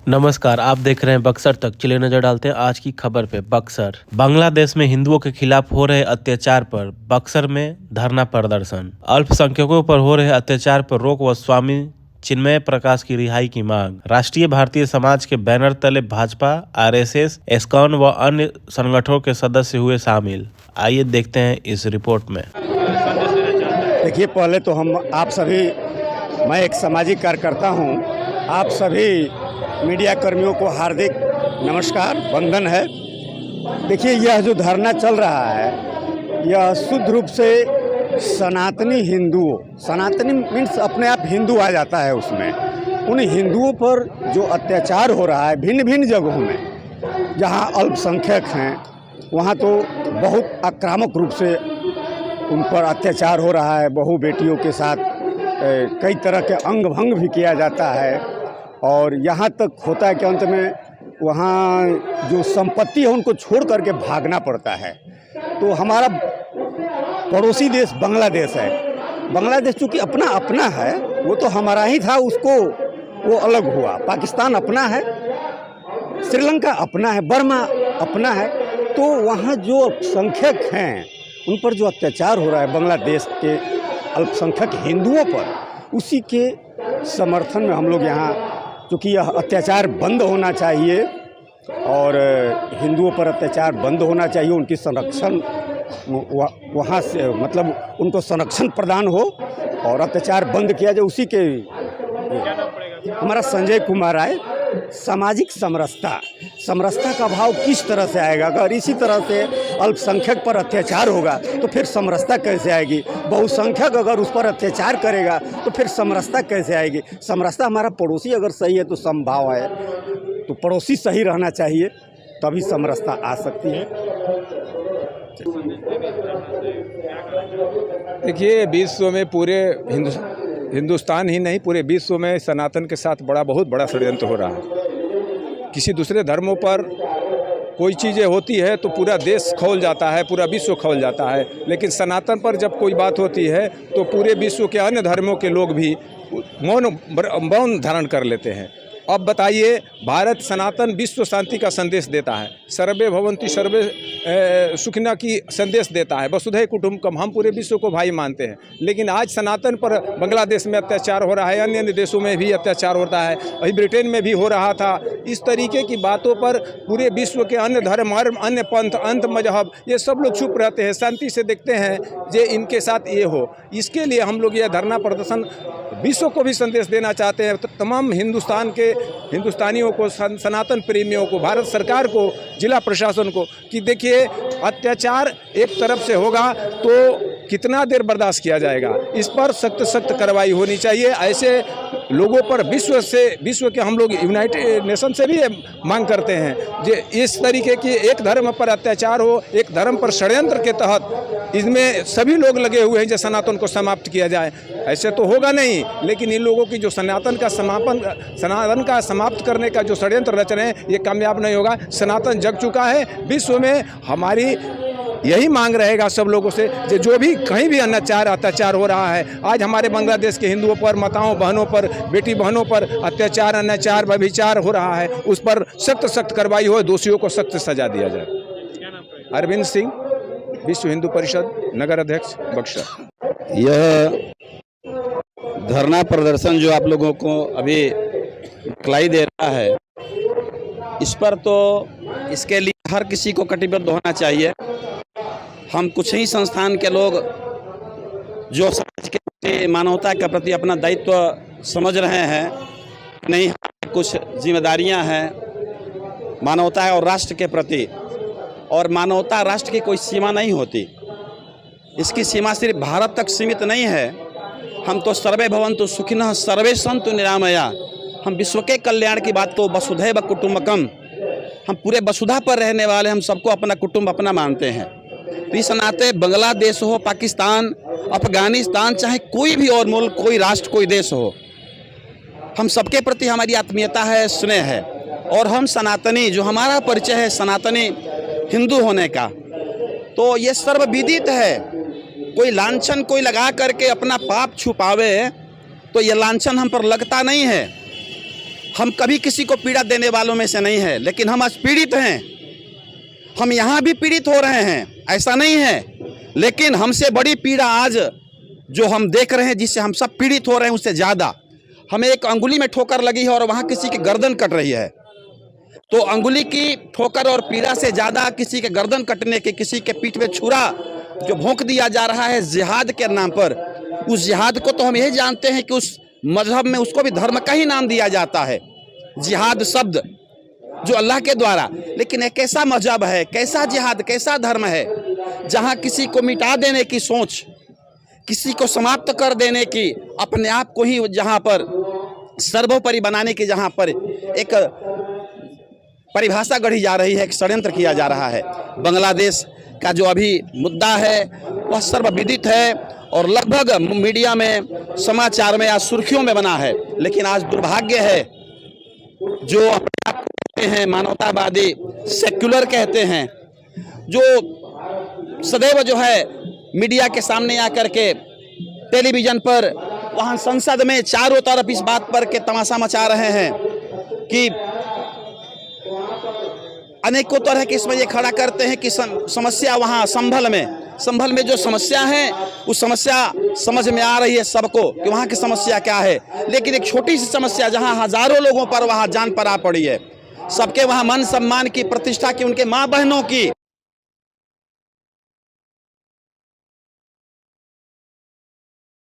नमस्कार, आप देख रहे हैं बक्सर तक। चलिए नजर डालते हैं आज की खबर पे। बक्सर बांग्लादेश में हिंदुओं के खिलाफ हो रहे अत्याचार पर बक्सर में धरना प्रदर्शन। अल्पसंख्यकों पर हो रहे अत्याचार पर रोक व स्वामी चिन्मय प्रकाश की रिहाई की मांग। राष्ट्रीय भारतीय समाज के बैनर तले भाजपा, आरएसएस, इस्कॉन व अन्य संगठनों के सदस्य हुए शामिल। आइए देखते हैं इस रिपोर्ट में। देखिए, पहले तो मैं एक सामाजिक कार्यकर्ता हूँ। आप सभी मीडिया कर्मियों को हार्दिक नमस्कार, वंदन है। देखिए, यह जो धरना चल रहा है यह शुद्ध रूप से सनातनी मीन्स अपने आप हिंदू आ जाता है उसमें। उन हिंदुओं पर जो अत्याचार हो रहा है भिन्न भिन्न जगहों में, जहाँ अल्पसंख्यक हैं वहाँ तो बहुत आक्रामक रूप से उन पर अत्याचार हो रहा है। बहू बेटियों के साथ कई तरह के अंग भंग भी किया जाता है और यहाँ तक होता है कि अंत में वहाँ जो संपत्ति है उनको छोड़ करके भागना पड़ता है। तो हमारा पड़ोसी देश बांग्लादेश है। बांग्लादेश चूँकि अपना है, वो तो हमारा ही था, उसको वो अलग हुआ। पाकिस्तान अपना है, श्रीलंका अपना है, बर्मा अपना है। तो वहाँ जो अल्पसंख्यक हैं उन पर जो अत्याचार हो रहा है बांग्लादेश के अल्पसंख्यक हिंदुओं पर, उसी के समर्थन में हम लोग यहाँ, चूँकि यह अत्याचार बंद होना चाहिए और हिंदुओं पर अत्याचार बंद होना चाहिए, उनकी संरक्षण वहाँ से मतलब उनको संरक्षण प्रदान हो और अत्याचार बंद किया जाए, उसी के। हमारा संजय कुमार राय। सामाजिक समरसता का भाव किस तरह से आएगा? अगर इसी तरह से अल्पसंख्यक पर अत्याचार होगा तो फिर समरसता कैसे आएगी? बहुसंख्यक अगर उस पर अत्याचार करेगा तो फिर समरसता कैसे आएगी? समरसता, हमारा पड़ोसी अगर सही है तो समभाव है, तो पड़ोसी सही रहना चाहिए, तभी समरसता आ सकती है। देखिए, विश्व में पूरे हिंदुस्तान ही नहीं, पूरे विश्व में सनातन के साथ बहुत बड़ा षड्यंत्र हो रहा है। किसी दूसरे धर्मों पर कोई चीज़ें होती है तो पूरा देश खौल जाता है, पूरा विश्व खौल जाता है, लेकिन सनातन पर जब कोई बात होती है तो पूरे विश्व के अन्य धर्मों के लोग भी मौन धारण कर लेते हैं। अब बताइए, भारत सनातन विश्व शांति का संदेश देता है, सर्वे भवन्तु सर्वे सुखिना की संदेश देता है, वसुधैव कुटुम्बकम, हम पूरे विश्व को भाई मानते हैं। लेकिन आज सनातन पर बांग्लादेश में अत्याचार हो रहा है, अन्य देशों में भी अत्याचार होता है, अभी ब्रिटेन में भी हो रहा था। इस तरीके की बातों पर पूरे विश्व के अन्य धर्म, अन्य पंथ, अन्य मजहब, ये सब लोग चुप रहते हैं, शांति से देखते हैं जे इनके साथ ये हो। इसके लिए हम लोग यह धरना प्रदर्शन विश्व को भी संदेश देना चाहते हैं, तो तमाम हिंदुस्तानियों को, सनातन प्रेमियों को, भारत सरकार को, जिला प्रशासन को, कि देखिए अत्याचार एक तरफ से होगा तो कितना देर बर्दाश्त किया जाएगा? इस पर सख्त कार्रवाई होनी चाहिए। ऐसे लोगों पर विश्व के हम लोग यूनाइटेड नेशन से भी मांग करते हैं जो इस तरीके की एक धर्म पर अत्याचार हो, एक धर्म पर षड्यंत्र के तहत इसमें सभी लोग लगे हुए हैं जो सनातन को समाप्त किया जाए। ऐसे तो होगा नहीं, लेकिन इन लोगों की जो सनातन का समाप्त करने का जो षड्यंत्र रच रहे हैं ये कामयाब नहीं होगा। सनातन जग चुका है, विश्व में हमारी यही मांग रहेगा सब लोगों से, जो भी कहीं भी अत्याचार हो रहा है। आज हमारे बांग्लादेश के हिंदुओं पर, माताओं बहनों पर, बेटी बहनों पर अत्याचार, अनाचार, व्यभिचार हो रहा है, उस पर सख्त कार्रवाई हो, दोषियों को सख्त सजा दिया जाए। अरविंद सिंह, विश्व हिंदू परिषद नगर अध्यक्ष, बक्सर। यह धरना प्रदर्शन जो आप लोगों को अभी दिखलाई दे रहा है, इस पर तो इसके लिए हर किसी को कटिबद्ध होना चाहिए। हम कुछ ही संस्थान के लोग जो समाज के प्रति, मानवता के प्रति अपना दायित्व समझ रहे हैं, नहीं, कुछ जिम्मेदारियां हैं मानवता और राष्ट्र के प्रति, और मानवता राष्ट्र की कोई सीमा नहीं होती। इसकी सीमा सिर्फ भारत तक सीमित नहीं है। हम तो सर्वे भवन्तु सुखिनः सर्वे सन्तु निरामया, हम विश्व के कल्याण की बात को वसुधैव कुटुम्बकम, हम पूरे वसुधा पर रहने वाले, हम सबको अपना कुटुंब अपना मानते हैं। तो इस नाते बांग्लादेश हो, पाकिस्तान, अफगानिस्तान, चाहे कोई भी और मुल्क, कोई राष्ट्र, कोई देश हो, हम सबके प्रति हमारी आत्मीयता है, स्नेह है। और हम सनातनी, जो हमारा परिचय है सनातनी हिंदू होने का, तो ये सर्वविदित है। कोई लांछन कोई लगा करके अपना पाप छुपावे तो ये लांछन हम पर लगता नहीं है। हम कभी किसी को पीड़ा देने वालों में से नहीं है, लेकिन हम आज पीड़ित हैं। हम यहाँ भी पीड़ित हो रहे हैं, ऐसा नहीं है, लेकिन हमसे बड़ी पीड़ा आज जो हम देख रहे हैं, जिससे हम सब पीड़ित हो रहे हैं, उससे ज़्यादा हमें एक अंगुली में ठोकर लगी है और वहाँ किसी की गर्दन कट रही है। तो अंगुली की ठोकर और पीड़ा से ज़्यादा किसी के गर्दन कटने के, किसी के पीठ में छुरा जो भोंक दिया जा रहा है जिहाद के नाम पर, उस जिहाद को तो हम यही जानते हैं कि उस मजहब में उसको भी धर्म का ही नाम दिया जाता है, जिहाद शब्द जो अल्लाह के द्वारा। लेकिन एक कैसा मजहब है, कैसा जिहाद, कैसा धर्म है जहाँ किसी को मिटा देने की सोच, किसी को समाप्त कर देने की, अपने आप को ही जहाँ पर सर्वोपरि बनाने की जहाँ पर एक परिभाषा गढ़ी जा रही है, एक षड्यंत्र किया जा रहा है। बांग्लादेश का जो अभी मुद्दा है वह सर्वविदित है और लगभग मीडिया में, समाचार में, आज सुर्खियों में बना है। लेकिन आज दुर्भाग्य है जो अपने आप कहते हैं मानवतावादी, सेक्युलर कहते हैं, जो सदैव जो है मीडिया के सामने आकर के टेलीविज़न पर, वहाँ संसद में चारों तरफ इस बात पर के तमाशा मचा रहे हैं कि अनेकों तरह के इसमें ये खड़ा करते हैं कि समस्या वहाँ संभल में जो समस्या है उस समस्या समझ में आ रही है सबको कि वहाँ की समस्या क्या है। लेकिन एक छोटी सी समस्या जहाँ हजारों लोगों पर वहाँ जान पर आ पड़ी है, सबके वहाँ मान सम्मान की, प्रतिष्ठा की, उनके माँ बहनों की